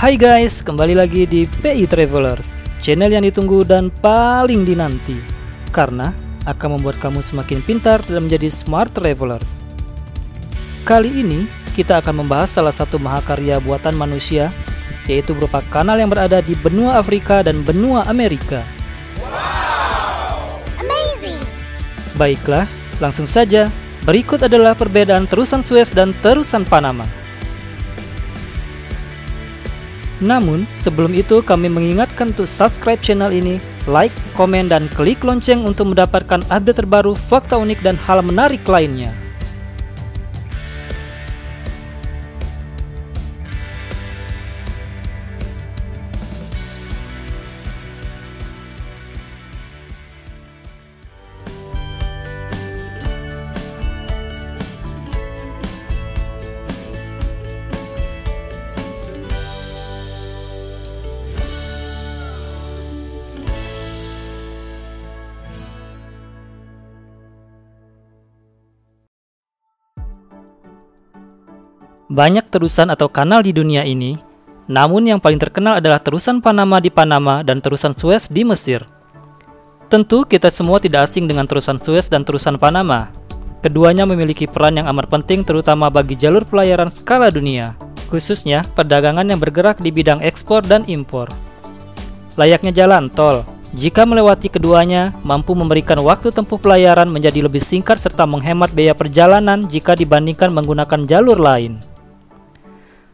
Hai guys, kembali lagi di PI Travelers, channel yang ditunggu dan paling dinanti karena akan membuat kamu semakin pintar dan menjadi smart travelers. Kali ini kita akan membahas salah satu mahakarya buatan manusia, yaitu berupa kanal yang berada di benua Afrika dan benua Amerika. Wow! Amazing! Baiklah, langsung saja. Berikut adalah perbedaan terusan Suez dan terusan Panama. Namun, sebelum itu kami mengingatkan untuk subscribe channel ini, like, komen, dan klik lonceng untuk mendapatkan update terbaru, fakta unik, dan hal menarik lainnya. Banyak terusan atau kanal di dunia ini, namun yang paling terkenal adalah terusan Panama di Panama dan terusan Suez di Mesir. Tentu kita semua tidak asing dengan terusan Suez dan terusan Panama. Keduanya memiliki peran yang amat penting terutama bagi jalur pelayaran skala dunia, khususnya perdagangan yang bergerak di bidang ekspor dan impor. Layaknya jalan tol, jika melewati keduanya, mampu memberikan waktu tempuh pelayaran menjadi lebih singkat serta menghemat biaya perjalanan jika dibandingkan menggunakan jalur lain.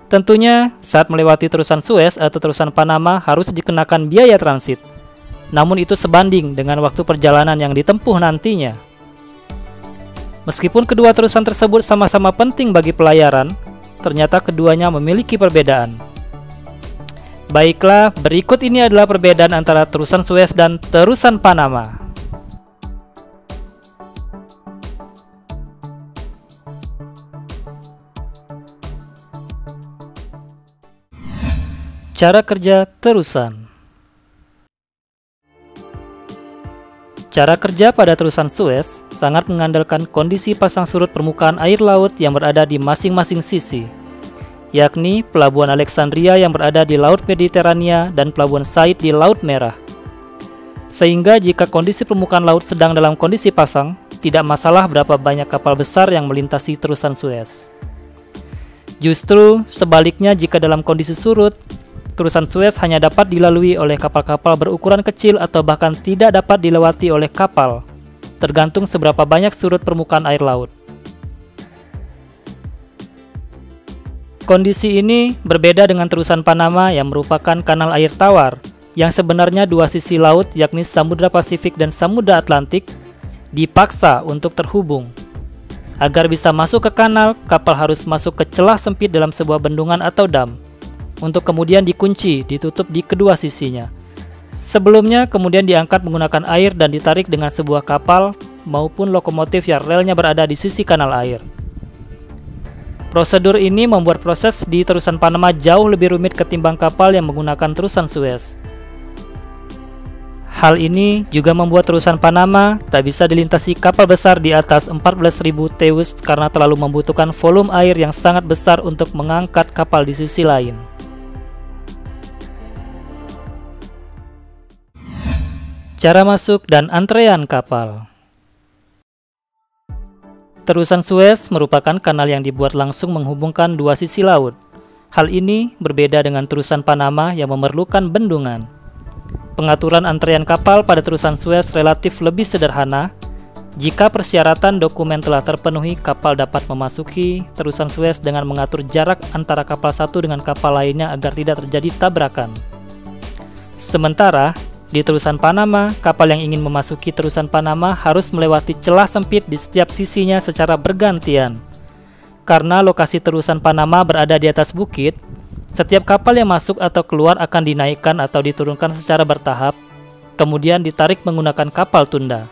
Tentunya, saat melewati terusan Suez atau terusan Panama harus dikenakan biaya transit. Namun itu sebanding dengan waktu perjalanan yang ditempuh nantinya. Meskipun kedua terusan tersebut sama-sama penting bagi pelayaran, ternyata keduanya memiliki perbedaan. Baiklah, berikut ini adalah perbedaan antara terusan Suez dan terusan Panama. Cara kerja terusan. Cara kerja pada terusan Suez sangat mengandalkan kondisi pasang surut permukaan air laut yang berada di masing-masing sisi, yakni Pelabuhan Alexandria yang berada di Laut Mediterania dan Pelabuhan Said di Laut Merah. Sehingga jika kondisi permukaan laut sedang dalam kondisi pasang, tidak masalah berapa banyak kapal besar yang melintasi terusan Suez. Justru sebaliknya, jika dalam kondisi surut, terusan Suez hanya dapat dilalui oleh kapal-kapal berukuran kecil atau bahkan tidak dapat dilewati oleh kapal, tergantung seberapa banyak surut permukaan air laut. Kondisi ini berbeda dengan terusan Panama yang merupakan kanal air tawar, yang sebenarnya dua sisi laut yakni Samudra Pasifik dan Samudra Atlantik dipaksa untuk terhubung. Agar bisa masuk ke kanal, kapal harus masuk ke celah sempit dalam sebuah bendungan atau dam, untuk kemudian dikunci, ditutup di kedua sisinya. Sebelumnya kemudian diangkat menggunakan air dan ditarik dengan sebuah kapal maupun lokomotif yang relnya berada di sisi kanal air. Prosedur ini membuat proses di terusan Panama jauh lebih rumit ketimbang kapal yang menggunakan terusan Suez. Hal ini juga membuat terusan Panama tak bisa dilintasi kapal besar di atas 14.000 teus karena terlalu membutuhkan volume air yang sangat besar untuk mengangkat kapal di sisi lain. Cara masuk dan antrean kapal. Terusan Suez merupakan kanal yang dibuat langsung menghubungkan dua sisi laut. Hal ini berbeda dengan terusan Panama yang memerlukan bendungan. Pengaturan antrean kapal pada terusan Suez relatif lebih sederhana. Jika persyaratan dokumen telah terpenuhi, kapal dapat memasuki terusan Suez dengan mengatur jarak antara kapal satu dengan kapal lainnya agar tidak terjadi tabrakan. Sementara di terusan Panama, kapal yang ingin memasuki terusan Panama harus melewati celah sempit di setiap sisinya secara bergantian. Karena lokasi terusan Panama berada di atas bukit, setiap kapal yang masuk atau keluar akan dinaikkan atau diturunkan secara bertahap, kemudian ditarik menggunakan kapal tunda.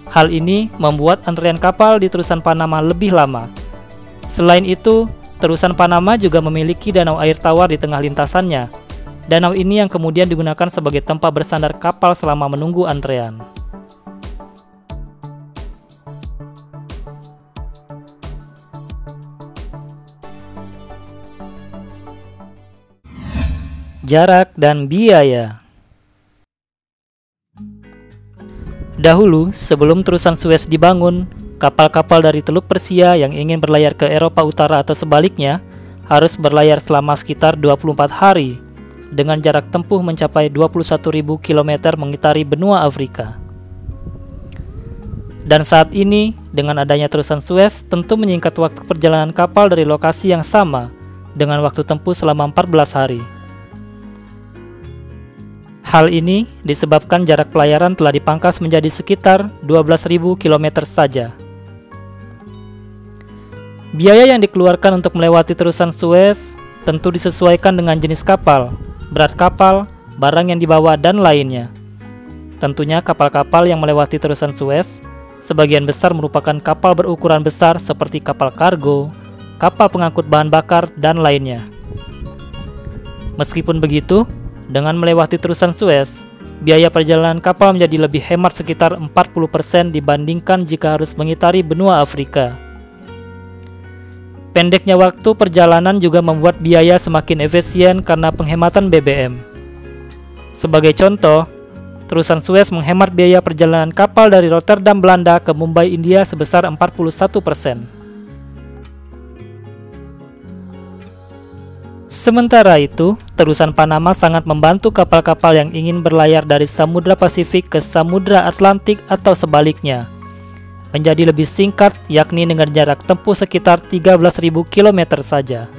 Hal ini membuat antrean kapal di terusan Panama lebih lama. Selain itu, terusan Panama juga memiliki danau air tawar di tengah lintasannya. Danau ini yang kemudian digunakan sebagai tempat bersandar kapal selama menunggu antrean. jarak, dan biaya. Dahulu, sebelum terusan Suez dibangun, kapal-kapal dari Teluk Persia yang ingin berlayar ke Eropa Utara atau sebaliknya harus berlayar selama sekitar 24 hari dengan jarak tempuh mencapai 21.000 km mengitari benua Afrika. Dan saat ini, dengan adanya terusan Suez tentu menyingkat waktu perjalanan kapal dari lokasi yang sama dengan waktu tempuh selama 14 hari. Hal ini disebabkan jarak pelayaran telah dipangkas menjadi sekitar 12.000 km saja. Biaya yang dikeluarkan untuk melewati terusan Suez tentu disesuaikan dengan jenis kapal, berat kapal, barang yang dibawa, dan lainnya. Tentunya kapal-kapal yang melewati terusan Suez sebagian besar merupakan kapal berukuran besar seperti kapal kargo, kapal pengangkut bahan bakar, dan lainnya. Meskipun begitu, dengan melewati terusan Suez, biaya perjalanan kapal menjadi lebih hemat sekitar 40% dibandingkan jika harus mengitari benua Afrika. Pendeknya waktu perjalanan juga membuat biaya semakin efisien karena penghematan BBM. Sebagai contoh, terusan Suez menghemat biaya perjalanan kapal dari Rotterdam, Belanda ke Mumbai, India sebesar 41%. Sementara itu, terusan Panama sangat membantu kapal-kapal yang ingin berlayar dari Samudra Pasifik ke Samudra Atlantik atau sebaliknya menjadi lebih singkat, yakni dengan jarak tempuh sekitar 13.000 km saja.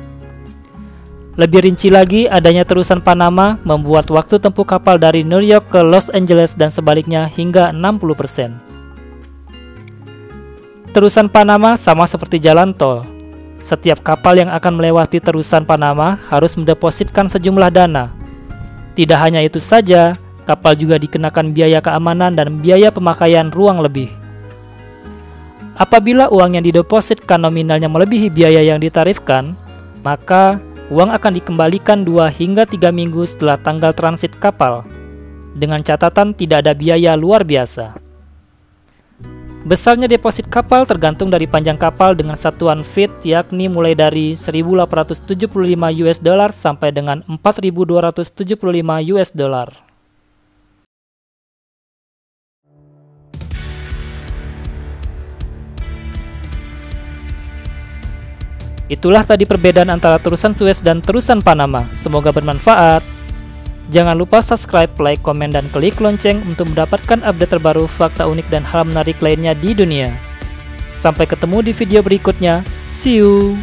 Lebih rinci lagi, adanya terusan Panama membuat waktu tempuh kapal dari New York ke Los Angeles dan sebaliknya hingga 60%. Terusan Panama sama seperti jalan tol. Setiap kapal yang akan melewati terusan Panama harus mendepositkan sejumlah dana. Tidak hanya itu saja, kapal juga dikenakan biaya keamanan dan biaya pemakaian ruang lebih. Apabila uang yang didepositkan nominalnya melebihi biaya yang ditarifkan, maka uang akan dikembalikan 2 hingga 3 minggu setelah tanggal transit kapal, dengan catatan tidak ada biaya luar biasa. Besarnya deposit kapal tergantung dari panjang kapal dengan satuan feet, yakni mulai dari 1.875 US dollar sampai dengan 4.275 US dollar. Itulah tadi perbedaan antara terusan Suez dan terusan Panama. Semoga bermanfaat. Jangan lupa subscribe, like, komen, dan klik lonceng untuk mendapatkan update terbaru, fakta unik, dan hal menarik lainnya di dunia. Sampai ketemu di video berikutnya. See you!